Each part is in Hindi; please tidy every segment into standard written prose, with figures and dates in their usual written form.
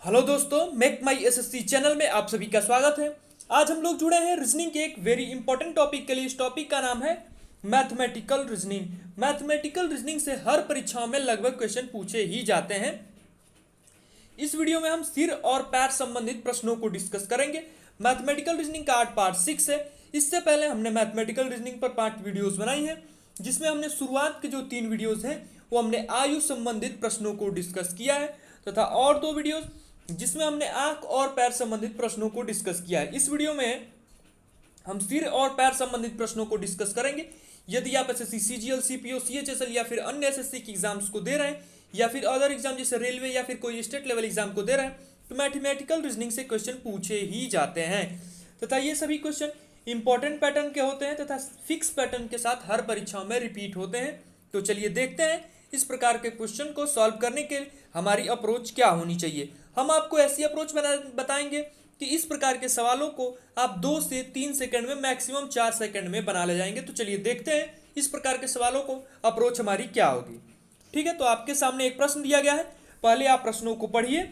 हेलो दोस्तों, मेक माई एसएससी चैनल में आप सभी का स्वागत है। आज हम लोग जुड़े हैं रीजनिंग के एक वेरी इंपॉर्टेंट टॉपिक के लिए। इस टॉपिक का नाम है मैथमेटिकल रीजनिंग। मैथमेटिकल रीजनिंग से हर परीक्षाओं में लगभग क्वेश्चन पूछे ही जाते हैं। इस वीडियो में हम सिर और पैर संबंधित प्रश्नों को डिस्कस करेंगे। मैथमेटिकल रीजनिंग का आज पार्ट 6 है। इससे पहले हमने मैथमेटिकल रीजनिंग पर 5 वीडियोस बनाई हैं, जिसमें हमने शुरुआत के जो 3 वीडियोस हैं वो हमने आयु संबंधित प्रश्नों को डिस्कस किया है, तथा और 2 वीडियोस जिसमें हमने आंख और पैर संबंधित प्रश्नों को डिस्कस किया है। इस वीडियो में हम सिर और पैर संबंधित प्रश्नों को डिस्कस करेंगे। यदि आप एसएससी सीजीएल, सीपीओ, सीएचएसएल या फिर अन्य एसएससी की एग्जाम्स को दे रहे हैं, या फिर अदर एग्जाम जैसे रेलवे या फिर कोई स्टेट लेवल एग्जाम को दे रहे हैं, तो मैथमेटिकल रीजनिंग से क्वेश्चन पूछे ही जाते हैं, तथा ये सभी क्वेश्चन इंपॉर्टेंट पैटर्न के होते हैं तथा फिक्स पैटर्न के साथ हर परीक्षाओं में रिपीट होते हैं। तो चलिए देखते हैं इस प्रकार के क्वेश्चन को सॉल्व करने के हमारी अप्रोच क्या होनी चाहिए। हम आपको ऐसी अप्रोच बताएंगे कि इस प्रकार के सवालों को आप 2 से 3 सेकंड में, मैक्सिमम 4 सेकंड में बना ले जाएंगे। तो चलिए देखते हैं इस प्रकार के सवालों को अप्रोच हमारी क्या होगी। ठीक है, तो आपके सामने एक प्रश्न दिया गया है, पहले आप प्रश्नों को पढ़िए।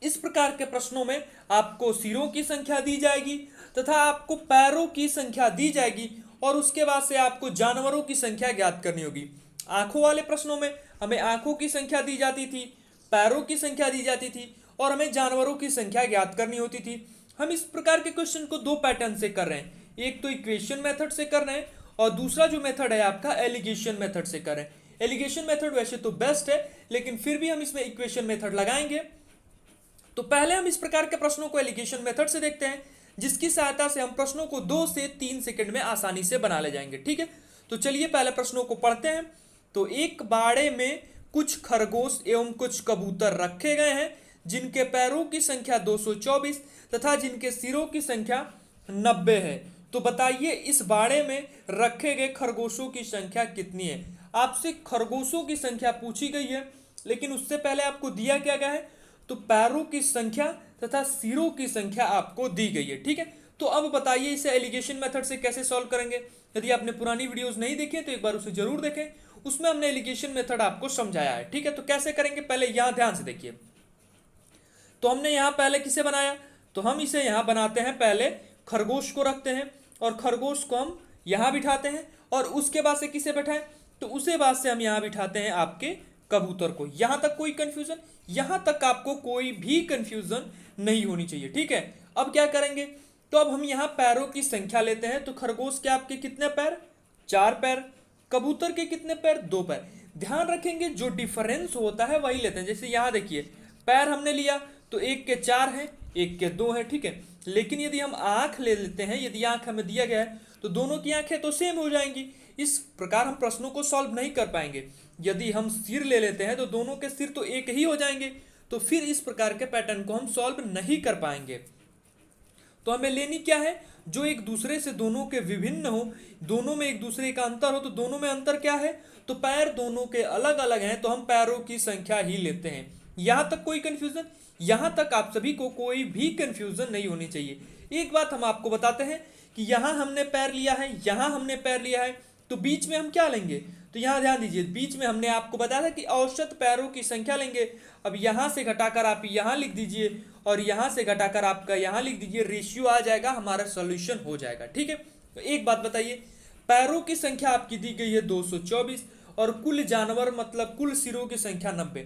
इस प्रकार के प्रश्नों में आपको सिरों की संख्या दी जाएगी तथा आपको पैरों की संख्या दी जाएगी, और उसके बाद से आपको जानवरों की संख्या ज्ञात करनी होगी। आंखों वाले प्रश्नों में हमें आंखों की संख्या दी जाती थी, पैरों की संख्या दी जाती थी, और हमें जानवरों की संख्या ज्ञात करनी होती थी। हम इस प्रकार के क्वेश्चन को 2 पैटर्न से कर रहे हैं, एक तो इक्वेशन मेथड से कर रहे हैं, और दूसरा जो मेथड है आपका एलिगेशन मेथड से कर रहे हैं। एलिगेशन मेथड वैसे तो बेस्ट है, लेकिन फिर भी हम इसमें इक्वेशन मेथड लगाएंगे। तो पहले हम इस प्रकार के प्रश्नों को एलिगेशन मेथड से देखते हैं, जिसकी सहायता से हम प्रश्नों को 2 से 3 सेकंड में आसानी से बना ले जाएंगे। ठीक है, तो चलिए पहले प्रश्नों को पढ़ते हैं। तो एक बाड़े में कुछ खरगोश एवं कुछ कबूतर रखे गए हैं, जिनके पैरों की संख्या 224 तथा जिनके सिरों की संख्या 90 है। तो बताइए इस बाड़े में रखे गए खरगोशों की संख्या कितनी है। आपसे खरगोशों की संख्या पूछी गई है, लेकिन उससे पहले आपको दिया क्या गया है, तो पैरों की संख्या तथा सिरों की संख्या आपको दी गई है। ठीक है, तो अब बताइए इसे एलिगेशन मेथड से कैसे सॉल्व करेंगे। यदि आपने पुरानी वीडियोस नहीं देखी है तो एक बार उसे जरूर देखें, उसमें हमने एलिगेशन मेथड आपको समझाया है। ठीक है, तो कैसे करेंगे पहले यहां ध्यान से देखिए। तो हमने यहां पहले किसे बनाया, तो हम इसे यहां बनाते हैं, पहले खरगोश को रखते हैं और खरगोश को हम यहां बिठाते हैं, और उसके बाद से किसे बैठाएं, तो उसे बाद से हम यहां बिठाते हैं आपके कबूतर को। यहां तक कोई कंफ्यूजन, यहां तक आपको कोई भी कंफ्यूजन नहीं होनी चाहिए। ठीक है, अब क्या करेंगे, तो अब हम यहां पैरों की संख्या लेते हैं। तो खरगोश के आपके कितने पैर, 4 पैर, कबूतर के कितने पैर, 2 पैर। ध्यान रखेंगे जो डिफरेंस होता है वही लेते हैं। जैसे यहां देखिए पैर हमने लिया तो एक के 4 हैं, एक के 2 हैं। ठीक है, लेकिन यदि हम आंख ले लेते हैं, यदि आंख हमें दिया गया है तो दोनों की आंखें तो सेम हो जाएंगी। इस प्रकार हम प्रश्नों को सॉल्व नहीं कर पाएंगे। यदि हम सिर ले लेते हैं तो दोनों के सिर तो एक ही हो जाएंगे, तो फिर इस प्रकार के पैटर्न को हम सॉल्व नहीं कर पाएंगे। तो हमें लेनी क्या है, जो एक दूसरे से दोनों के विभिन्न हो, दोनों में एक दूसरे का अंतर हो। तो दोनों में अंतर क्या है, तो पैर दोनों के अलग अलग हैं, तो हम पैरों की संख्या ही लेते हैं। यहां तक कोई कंफ्यूजन, यहां तक आप सभी को कोई भी कंफ्यूजन नहीं होनी चाहिए। एक बात हम आपको बताते हैं कि यहां हमने पैर लिया है, यहां हमने पैर लिया है, तो बीच में हम क्या लेंगे, तो यहां ध्यान दीजिए, बीच में हमने आपको बताया था कि औसत पैरों की संख्या लेंगे। अब यहां से घटाकर आप यहां लिख दीजिए, और यहां से घटाकर आपका यहां लिख दीजिए, रेशियो आ जाएगा, हमारा सॉल्यूशन हो जाएगा। ठीक है, तो एक बात बताइए, पैरों की संख्या आपकी दी गई है 224, और कुल जानवर मतलब कुल सिरों की संख्या 90।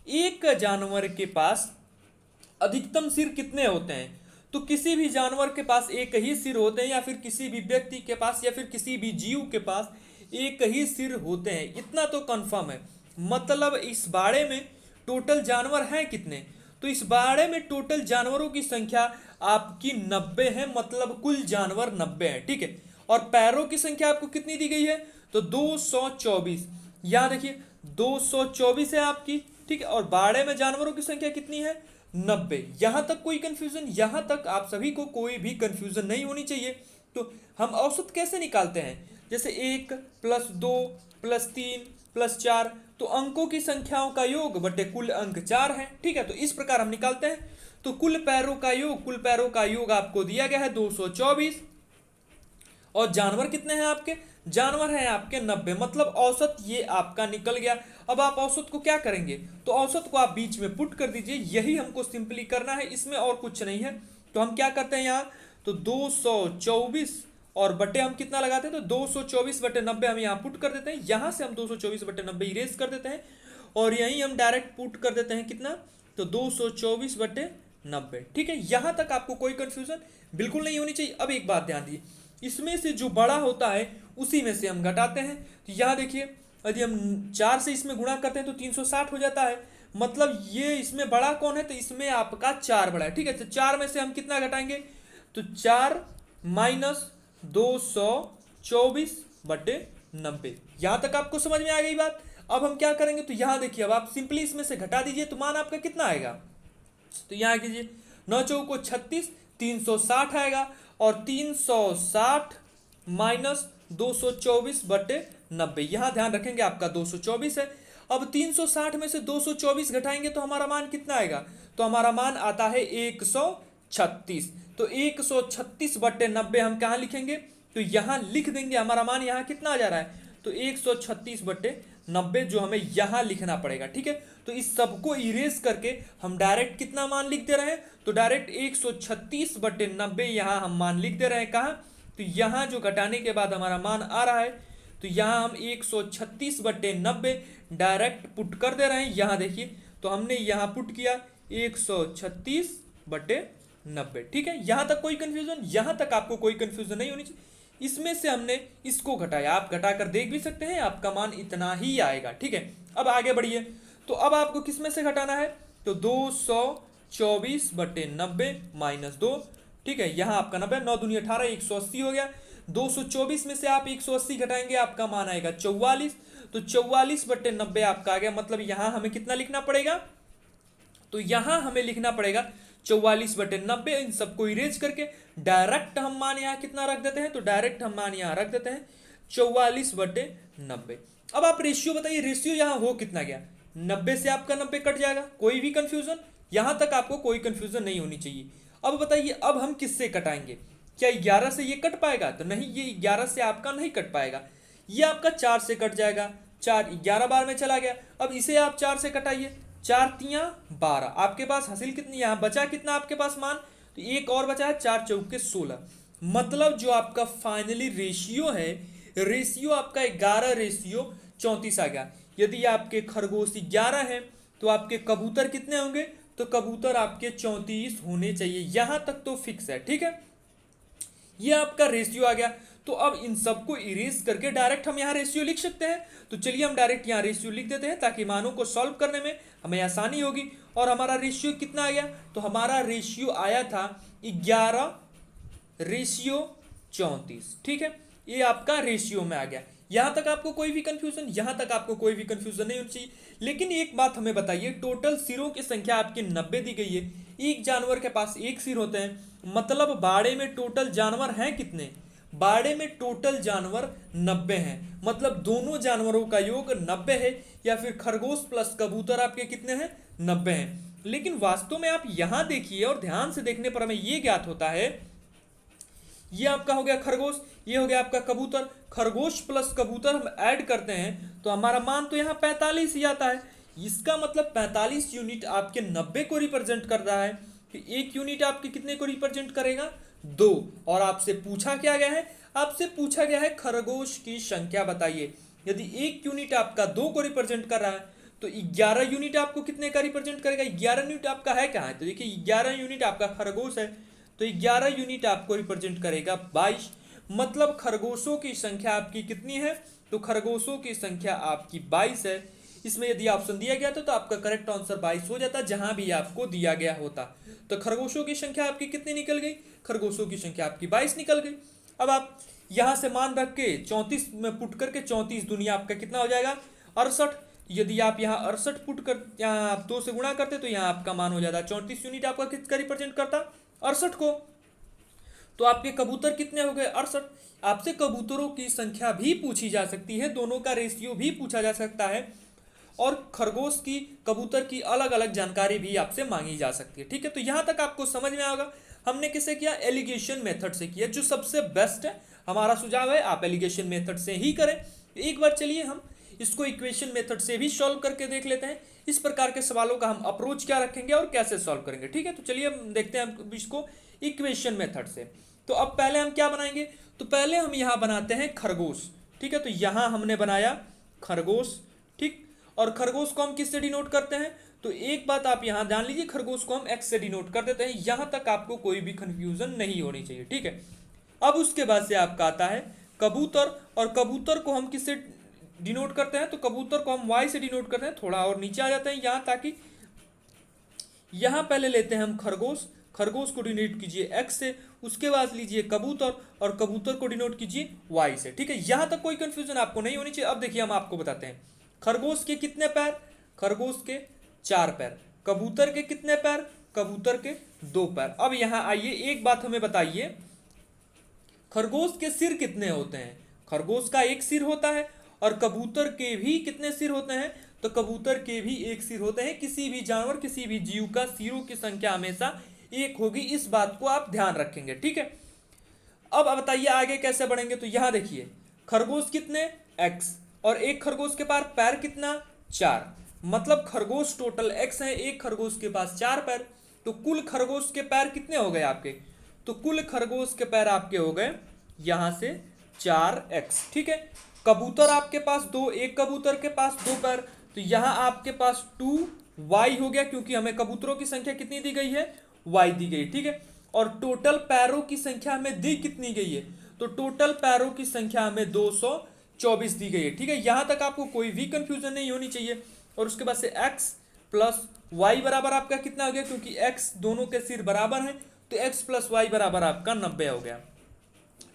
एक जानवर के पास अधिकतम सिर कितने होते हैं, तो किसी भी जानवर के पास एक ही सिर होते हैं, या फिर किसी भी व्यक्ति के पास या फिर किसी भी जीव के पास एक ही सिर होते हैं, इतना तो कंफर्म है। मतलब इस बाड़े में टोटल जानवर हैं कितने, तो इस बाड़े में टोटल जानवरों की संख्या आपकी 90 है, मतलब कुल जानवर 90 है। ठीक है, और पैरों की संख्या आपको कितनी दी गई है, तो 224। यहां देखिए 224 है आपकी। ठीक है, और बाड़े में जानवरों की संख्या कितनी है, 90। यहां तक कोई कंफ्यूजन, यहां तक आप सभी को कोई भी कंफ्यूजन नहीं होनी चाहिए। तो हम औसत कैसे निकालते हैं, जैसे 1 + 2 + 3 + 4, तो अंकों की संख्याओं का योग बटे कुल अंक 4 है। ठीक है, तो इस प्रकार हम निकालते हैं। तो कुल पैरों का योग, कुल पैरों का योग आपको दिया गया है 224, और जानवर कितने हैं आपके, जानवर हैं आपके 90, मतलब औसत ये आपका निकल गया। अब आप औसत को क्या करेंगे, तो औसत को आप बीच में पुट कर दीजिए, यही हमको सिंपली करना है, इसमें और कुछ नहीं है। तो हम क्या करते हैं यहाँ, तो 224 और बटे हम कितना लगाते हैं, तो 224 बटे 90 हम यहाँ पुट कर देते हैं, यहाँ से हम 224 बटे 90 इरेज कर देते हैं और यहीं हम डायरेक्ट पुट कर देते हैं कितना, तो 224 बटे 90। ठीक है, यहाँ तक आपको कोई कंफ्यूजन बिल्कुल नहीं होनी चाहिए। अब एक बात ध्यान दीजिए, इसमें से जो बड़ा होता है उसी में से हम घटाते हैं। तो यहाँ देखिए, यदि हम 4 से इसमें गुणा करते हैं तो 360 हो जाता है, मतलब ये इसमें बड़ा कौन है, तो इसमें आपका 4 बड़ा है। ठीक है, तो 4 में से हम कितना घटाएंगे, तो 4 माइनस 224 बटे 90। यहाँ तक आपको समझ में आ गई बात। अब हम क्या करेंगे, तो यहाँ देखिए, अब आप सिंपली इसमें से घटा दीजिए तो मान आपका कितना आएगा, तो यहाँ कीजिए 9 चौको 36, 360 आएगा और 360 माइनस 224 बटे 90, यहाँ ध्यान रखेंगे आपका 224 है। अब 360 में से 224 घटाएंगे तो हमारा मान कितना आएगा, तो हमारा मान आता है 136। तो 136 बटे 90 हम कहाँ लिखेंगे, तो यहाँ लिख देंगे, हमारा मान यहाँ कितना आ जा रहा है, तो 136 बटे 90 जो हमें यहाँ लिखना पड़ेगा। ठीक है, तो इस सबको इरेज करके हम डायरेक्ट कितना मान लिख दे रहे हैं, तो डायरेक्ट 136 बटे 90 यहाँ हम मान लिख दे रहे हैं। कहाँ, तो यहाँ जो घटाने के बाद हमारा मान आ रहा है, तो यहाँ हम 136 बटे 90 डायरेक्ट पुट कर दे रहे हैं। यहाँ देखिए, तो हमने यहाँ पुट किया 136 बटे 90। ठीक है, यहाँ तक कोई कंफ्यूजन, यहाँ तक आपको कोई कंफ्यूजन नहीं होनी चाहिए। इसमें से हमने इसको घटाया, आप घटा कर देख भी सकते हैं, आपका मान इतना ही आएगा। ठीक है, अब आगे बढ़िए, तो अब आपको किस में से घटाना है, तो 224 बटे 90 माइनस 2। ठीक है, यहाँ आपका 90, 9 दूनी 18, 180 हो गया। 224 में से आप 180 घटाएंगे, आपका मान आएगा 44। तो 44 बटे 90 आपका आ गया, मतलब यहाँ हमें कितना लिखना पड़ेगा, तो यहाँ हमें लिखना पड़ेगा 44 बटे 90। इन सबको इरेज करके डायरेक्ट हम मान यहाँ कितना रख देते हैं, तो डायरेक्ट हम मान यहाँ रख देते हैं 44 बटे 90। अब आप रेशियो बताइए, रेशियो यहाँ हो कितना गया, 90 से आपका 90 कट जाएगा, कोई भी कंफ्यूजन, यहाँ तक आपको कोई कंफ्यूजन नहीं होनी चाहिए। अब बताइए, अब हम किससे कटाएंगे, क्या 11 से ये कट पाएगा, तो नहीं, ये 11 से आपका नहीं कट पाएगा, ये आपका 4 से कट जाएगा, 4 11 बार में चला गया। अब इसे आप 4 से कटाइए, 4 तियां 12, आपके पास हासिल कितनी, यहाँ बचा कितना आपके पास मान, तो एक और बचा है 4 चौके 16, मतलब जो आपका फाइनली रेशियो है, रेशियो आपका 11:34 आ गया। यदि आपके खरगोश 11 हैं तो आपके कबूतर कितने होंगे, तो कबूतर आपके 34 होने चाहिए, यहां तक तो फिक्स है। ठीक है, ये आपका रेशियो आ गया। तो अब इन सबको इरेज करके डायरेक्ट हम यहाँ रेशियो लिख सकते हैं। तो चलिए हम डायरेक्ट यहाँ रेशियो लिख देते हैं ताकि मानों को सॉल्व करने में हमें आसानी होगी। और हमारा रेशियो कितना आ गया, तो हमारा रेशियो आया था 11:34। ठीक है, ये आपका रेशियो में आ गया। यहाँ तक आपको कोई भी कंफ्यूजन, यहाँ तक आपको कोई भी कंफ्यूजन नहीं होनी चाहिए। लेकिन एक बात हमें बताइए, टोटल सिरों की संख्या आपकी 90 दी गई है, एक जानवर के पास एक सिर होते हैं, मतलब बाड़े में टोटल जानवर हैं कितने, बाड़े में टोटल जानवर 90 हैं, मतलब दोनों जानवरों का योग 90 है, या फिर खरगोश प्लस कबूतर आपके कितने हैं, 90 हैं। लेकिन वास्तव में आप यहां देखिए और ध्यान से देखने पर हमें यह ज्ञात होता है, ये आपका हो गया खरगोश, ये हो गया आपका कबूतर, खरगोश प्लस कबूतर हम ऐड करते हैं तो हमारा मान तो यहाँ 45 ही आता है। इसका मतलब 45 यूनिट आपके 90 को रिप्रेजेंट कर रहा है, कि एक यूनिट आपके कितने को रिप्रेजेंट करेगा, 2। और आपसे पूछा क्या गया है, आपसे पूछा गया है खरगोश की संख्या बताइए। यदि एक यूनिट आपका 2 को रिप्रेजेंट कर रहा है तो 11 यूनिट आपको कितने का रिप्रेजेंट करेगा, 11 यूनिट आपका है कहाँ है, तो देखिए 11 यूनिट आपका खरगोश है, तो 11 यूनिट आपको रिप्रेजेंट करेगा 22। मतलब खरगोशों की संख्या आपकी कितनी है, तो खरगोशों की संख्या आपकी 22 है। इसमें यदि ऑप्शन दिया गया था तो आपका करेक्ट आंसर 22 हो जाता, जहां भी आपको दिया गया होता। तो खरगोशों की संख्या आपकी कितनी निकल गई, खरगोशों की संख्या आपकी 22 निकल गई। अब आप यहां से मान रख के 34 में पुट करके 34 दुनिया आपका कितना हो जाएगा, 68। यदि आप यहाँ 68 पुट कर यहाँ आप 2 से गुणा करते तो यहाँ आपका मान हो जाता 34 यूनिट आपका किसका रिप्रेजेंट करता, 68 को। तो आपके कबूतर कितने हो गए, 68। आपसे कबूतरों की संख्या भी पूछी जा सकती है, दोनों का रेशियो भी पूछा जा सकता है। और खरगोश की, कबूतर की अलग अलग जानकारी भी आपसे मांगी जा सकती है। ठीक है, तो यहाँ तक आपको समझ में आएगा। हमने किसे किया, एलिगेशन मेथड से किया, जो सबसे बेस्ट है। हमारा सुझाव है आप एलिगेशन मेथड से ही करें। एक बार चलिए हम इसको इक्वेशन मेथड से भी सॉल्व करके देख लेते हैं, इस प्रकार के सवालों का हम अप्रोच क्या रखेंगे और कैसे सॉल्व करेंगे। ठीक है, तो चलिए हम देखते हैं हम इसको इक्वेशन मेथड से। तो अब पहले हम क्या बनाएंगे, तो पहले हम यहाँ बनाते हैं खरगोश। ठीक है, तो यहाँ हमने बनाया खरगोश। ठीक, और खरगोश को हम किससे डिनोट करते हैं, तो एक बात आप यहाँ जान लीजिए, खरगोश को हम एक्स से डिनोट कर देते हैं। यहाँ तक आपको कोई भी कंफ्यूजन नहीं होनी चाहिए। ठीक है, अब उसके बाद से आपका आता है कबूतर, और कबूतर को हम किससे डिनोट करते हैं, तो कबूतर को हम वाई से डिनोट करते हैं। थोड़ा और नीचे आ जाते हैं यहाँ, ताकि यहाँ पहले लेते हैं हम खरगोश, खरगोश को डिनोट कीजिए एक्स से, उसके बाद लीजिए कबूतर, और कबूतर को डिनोट कीजिए वाई से। ठीक है, यहाँ तक कोई कंफ्यूजन आपको नहीं होनी चाहिए। अब देखिए हम आपको बताते हैं, खरगोश के कितने पैर, खरगोश के 4 पैर, कबूतर के कितने पैर, कबूतर के 2 पैर। अब यहाँ आइए, एक बात हमें बताइए, खरगोश के सिर कितने होते हैं, खरगोश का एक सिर होता है, और कबूतर के भी कितने सिर होते हैं, तो कबूतर के भी एक सिर होते हैं। किसी भी जानवर, किसी भी जीव का सिरों की संख्या हमेशा एक होगी, इस बात को आप ध्यान रखेंगे। ठीक है, अब बताइए आगे कैसे बढ़ेंगे। तो यहां देखिए, खरगोश कितने, एक्स, और एक खरगोश के पास पैर कितना, 4, मतलब खरगोश टोटल एक्स है, एक खरगोश के पास 4 पैर। तो कुल खरगोश के पैर कितने हो गए आपके, तो कुल खरगोश के पैर आपके हो गए यहां से 4x। ठीक है, कबूतर आपके पास 2, एक कबूतर के पास 2 पैर, तो यहां आपके पास 2y हो गया, क्योंकि हमें कबूतरों की संख्या कितनी दी गई है, y दी गई। ठीक है, और टोटल पैरों की संख्या हमें दी कितनी गई है, तो टोटल पैरों की संख्या हमें 224 दी गई है। ठीक है, यहां तक आपको कोई भी कंफ्यूजन नहीं होनी चाहिए। और उसके बाद से x प्लस वाई बराबर आपका कितना हो गया, क्योंकि x दोनों के सिर बराबर हैं, तो x प्लस वाई बराबर आपका 90 हो गया।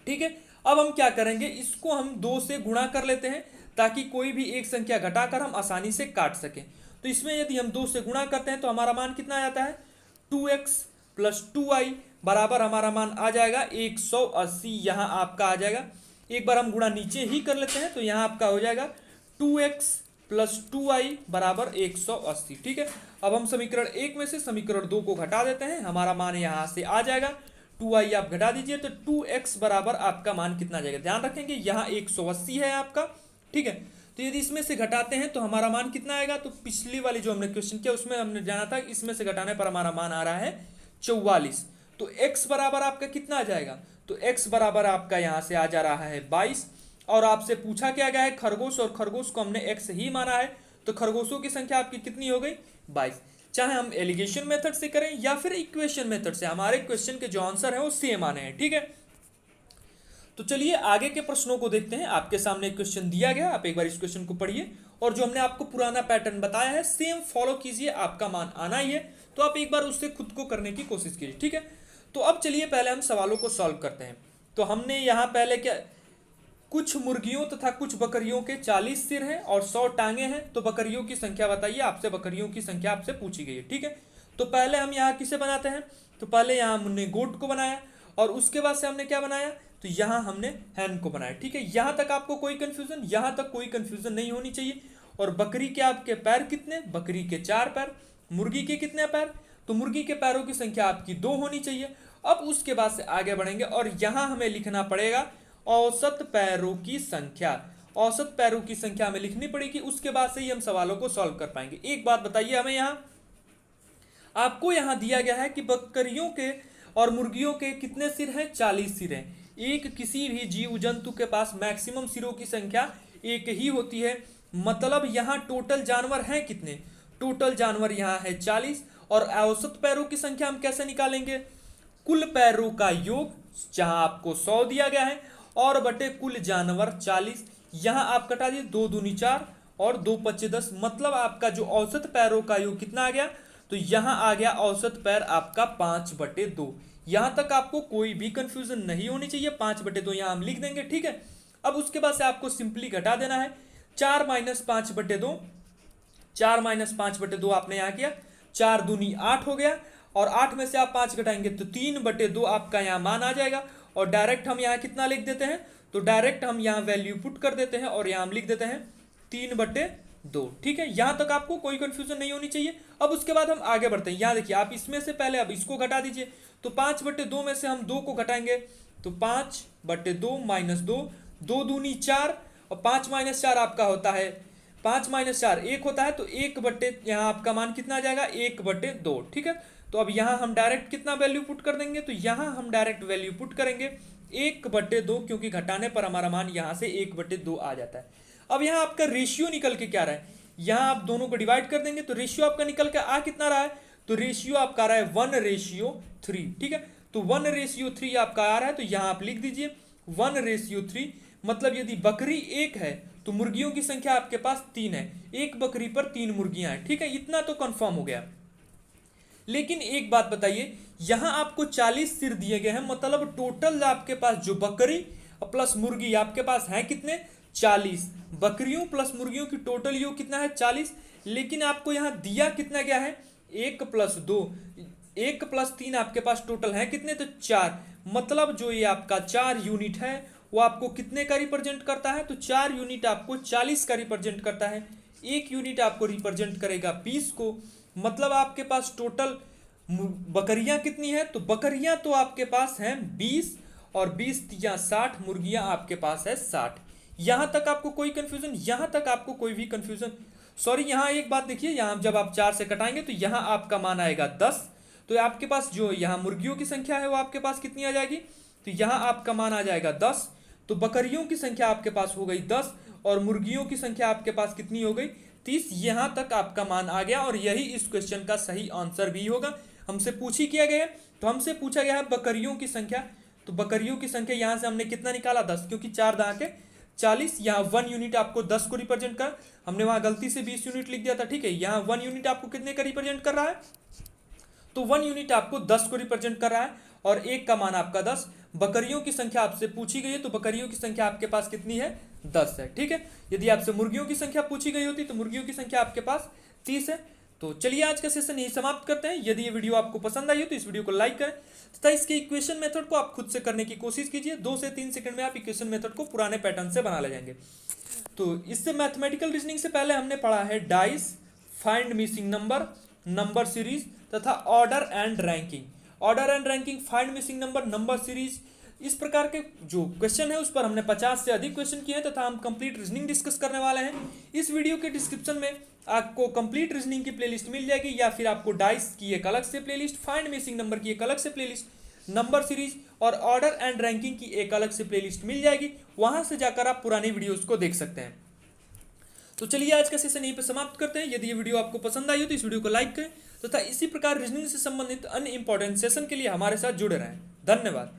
ठीक है, अब हम क्या करेंगे, इसको हम 2 से गुणा कर लेते हैं, ताकि कोई भी एक संख्या घटाकर हम आसानी से काट सकें। तो इसमें यदि हम 2 से गुणा करते हैं तो हमारा मान कितना आ जाता है, 2x प्लस 2y बराबर हमारा मान आ जाएगा 180। यहाँ आपका आ जाएगा, एक बार हम गुणा नीचे ही कर लेते हैं, तो यहाँ आपका हो जाएगा 2x प्लस 2y बराबर 180। ठीक है, अब हम समीकरण 1 में से समीकरण 2 को घटा देते हैं, हमारा मान यहाँ से आ जाएगा 2y आप घटा दीजिए, तो 2x बराबर आपका मान कितना आ जाएगा, ध्यान रखेंगे यहाँ 180 है आपका। ठीक है, तो यदि इसमें से घटाते हैं तो हमारा मान कितना आएगा, तो पिछली वाली जो हमने क्वेश्चन किया उसमें हमने जाना था, इसमें से घटाने पर हमारा मान आ रहा है 44। तो x बराबर आपका कितना आ जाएगा, तो x बराबर आपका यहाँ से आ जा रहा है 22। और आपसे पूछा क्या गया है खरगोश, और खरगोश को हमने x ही माना है, तो खरगोशों की संख्या आपकी कितनी हो गई, 22। चाहे हम एलिगेशन मेथड से करें या फिर इक्वेशन मेथड से, हमारे क्वेश्चन के जो आंसर है वो सेम आने हैं। ठीक है, तो चलिए आगे के प्रश्नों को देखते हैं। आपके सामने एक क्वेश्चन दिया गया, आप एक बार इस क्वेश्चन को पढ़िए, और जो हमने आपको पुराना पैटर्न बताया है सेम फॉलो कीजिए, आपका मान आना ही है, तो आप एक बार उससे खुद को करने की कोशिश कीजिए। ठीक है, तो अब चलिए पहले हम सवालों को सॉल्व करते हैं। तो हमने यहाँ पहले क्या, कुछ मुर्गियों तथा कुछ बकरियों के 40 सिर हैं और 100 टांगे हैं, तो बकरियों की संख्या बताइए, आपसे बकरियों की संख्या आपसे पूछी गई है। ठीक है, तो पहले हम यहाँ किसे बनाते हैं, तो पहले यहाँ हमने गोट को बनाया, और उसके बाद से हमने क्या बनाया, तो यहाँ हमने हैन को बनाया। ठीक है, यहाँ तक आपको कोई कंफ्यूजन, यहाँ तक कोई कंफ्यूजन नहीं होनी चाहिए। और बकरी के आपके पैर कितने, बकरी के 4 पैर, मुर्गी के कितने पैर, तो मुर्गी के पैरों की संख्या आपकी 2 होनी चाहिए। अब उसके बाद से आगे बढ़ेंगे, और यहाँ हमें लिखना पड़ेगा औसत पैरों की संख्या, औसत पैरों की संख्या हमें लिखनी पड़ेगी, उसके बाद से ही हम सवालों को सॉल्व कर पाएंगे। एक बात बताइए हमें, यहाँ आपको यहाँ दिया गया है कि बकरियों के और मुर्गियों के कितने सिर हैं, 40 सिर हैं। एक किसी भी जीव जंतु के पास मैक्सिमम सिरों की संख्या एक ही होती है, मतलब यहाँ टोटल जानवर हैं कितने, टोटल जानवर यहाँ है 40। और औसत पैरों की संख्या हम कैसे निकालेंगे, कुल पैरों का योग, जहां आपको 100 दिया गया है, और बटे कुल जानवर 40, यहाँ आप कटा दिए 2 दूनी 4 और 2 पच्चे 10, मतलब आपका जो औसत पैरों का योग कितना आ गया, तो यहाँ आ गया औसत पैर आपका 5/2। यहाँ तक आपको कोई भी कंफ्यूजन नहीं होनी चाहिए, 5/2 यहाँ हम लिख देंगे। ठीक है, अब उसके बाद से आपको सिंपली घटा देना है, 4 - 5/2, 4 - 5/2 आपने यहाँ किया, 4 दूनी 8 हो गया, और 8 में से आप 5 घटाएंगे तो 3/2 आपका यहाँ मान आ जाएगा। और डायरेक्ट हम यहाँ कितना लिख देते हैं, तो डायरेक्ट हम यहाँ वैल्यू पुट कर देते हैं, और यहाँ हम लिख देते हैं 3/2। दो। ठीक है, यहाँ तक आपको कोई कंफ्यूजन नहीं होनी चाहिए। अब उसके बाद हम आगे बढ़ते हैं। यहाँ देखिए, आप इसमें से पहले अब इसको घटा दीजिए। तो 5/2 में से हम 2 को घटाएंगे तो 5/2 माइनस 2, 2 दूनी 4 और 5 माइनस 4 आपका होता है 5 माइनस 4 1 होता है। तो 1/, यहाँ आपका मान कितना आ जाएगा 1/2। ठीक है, तो अब यहाँ हम डायरेक्ट कितना वैल्यू पुट कर देंगे, तो यहाँ हम डायरेक्ट वैल्यू पुट करेंगे 1/2, क्योंकि घटाने पर हमारा मान यहाँ से 1/2 आ जाता है। अब यहाँ आपका रेशियो निकल के क्या रहा है, यहाँ आप दोनों को डिवाइड कर देंगे तो रेशियो आपका निकल के आ कितना रहा है, तो रेशियो आपका आ रहा है 1/3। ठीक है, तो 1/3 आपका आ रहा है। तो यहाँ आप लिख दीजिए 1/3। मतलब यदि बकरी 1 है तो मुर्गियों की संख्या आपके पास 3 है, एक बकरी पर 3 मुर्गियां हैं। ठीक है, इतना तो कंफर्म हो गया। लेकिन एक बात बताइए, यहां आपको 40 सिर दिए गए हैं, मतलब टोटल आपके पास जो बकरी प्लस मुर्गी आपके पास है कितने, 40। बकरियों प्लस मुर्गियों की टोटल योग कितना है, 40। लेकिन आपको यहां दिया कितना गया है, 1+2, 1+3 आपके पास टोटल है कितने, तो 4। मतलब जो ये आपका 4 यूनिट है वो आपको कितने का रिप्रेजेंट करता है, तो 4 यूनिट आपको 40 का रिप्रेजेंट करता है। 1 यूनिट आपको रिप्रेजेंट करेगा 20 को। मतलब आपके पास टोटल बकरियां कितनी है, तो बकरियां तो आपके पास हैं 20 और 20 या 60, मुर्गियां आपके पास है 60। यहां तक आपको कोई कंफ्यूजन, यहां तक आपको कोई भी कंफ्यूजन, सॉरी यहां एक बात देखिए, यहां जब आप 4 से कटाएंगे तो यहां आपका मान आएगा 10। तो आपके पास जो यहां मुर्गियों की संख्या है वो आपके पास कितनी आ जाएगी, तो यहां आपका मान आ जाएगा 10। तो बकरियों की संख्या आपके पास हो गई 10 और मुर्गियों की संख्या आपके पास कितनी हो गई, 30। यहां तक आपका मान आ गया और यही इस क्वेश्चन का सही आंसर भी होगा। हमसे पूछ ही किया गया है, तो हमसे पूछा गया है बकरियों की संख्या। तो बकरियों की संख्या यहां से हमने कितना निकाला, 10, क्योंकि 4 दहा के 40। यहाँ 1 यूनिट आपको 10 को रिप्रेजेंट कर, हमने वहां गलती से 20 यूनिट लिख दिया था। ठीक है, यहाँ 1 यूनिट आपको कितने का रिप्रेजेंट कर रहा है, तो 1 यूनिट आपको 10 को रिप्रेजेंट कर रहा है और 1 का मान आपका 10। बकरियों की संख्या आपसे पूछी गई है तो बकरियों की संख्या आपके पास कितनी है, 10 है। ठीक है, यदि आपसे मुर्गियों की संख्या पूछी गई होती तो मुर्गियों की संख्या आपके पास 30 है। तो चलिए आज का सेशन यही समाप्त करते हैं। यदि ये वीडियो आपको पसंद आई हो तो इस वीडियो को लाइक करें तथा इसके इक्वेशन मेथड को आप खुद से करने की कोशिश कीजिए। 2 से 3 सेकंड में आप इक्वेशन मेथड को पुराने पैटर्न से बना ले जाएंगे। तो इससे मैथमेटिकल रीजनिंग से पहले हमने पढ़ा है dice, find missing number, number series तथा order and ranking. Order and ranking, find missing number, number series, इस प्रकार के जो क्वेश्चन है उस पर हमने 50 से अधिक क्वेश्चन किए हैं तथा हम कंप्लीट रीजनिंग डिस्कस करने वाले हैं। इस वीडियो के डिस्क्रिप्शन में आपको कंप्लीट रीजनिंग की प्लेलिस्ट मिल जाएगी, या फिर आपको डाइस की एक अलग से प्लेलिस्ट, फाइंड मिसिंग नंबर की एक अलग से प्लेलिस्ट, नंबर सीरीज और ऑर्डर एंड रैंकिंग की एक अलग से प्लेलिस्ट मिल जाएगी। वहां से जाकर आप पुरानी वीडियोस को देख सकते हैं। तो चलिए आज का सेशन यहीं पर समाप्त करते हैं। यदि ये वीडियो आपको पसंद आई हो तो इस वीडियो को लाइक करें तथा इसी प्रकार रीजनिंग से संबंधित अन्य इंपॉर्टेंट सेशन के लिए हमारे साथ जुड़े रहें। धन्यवाद।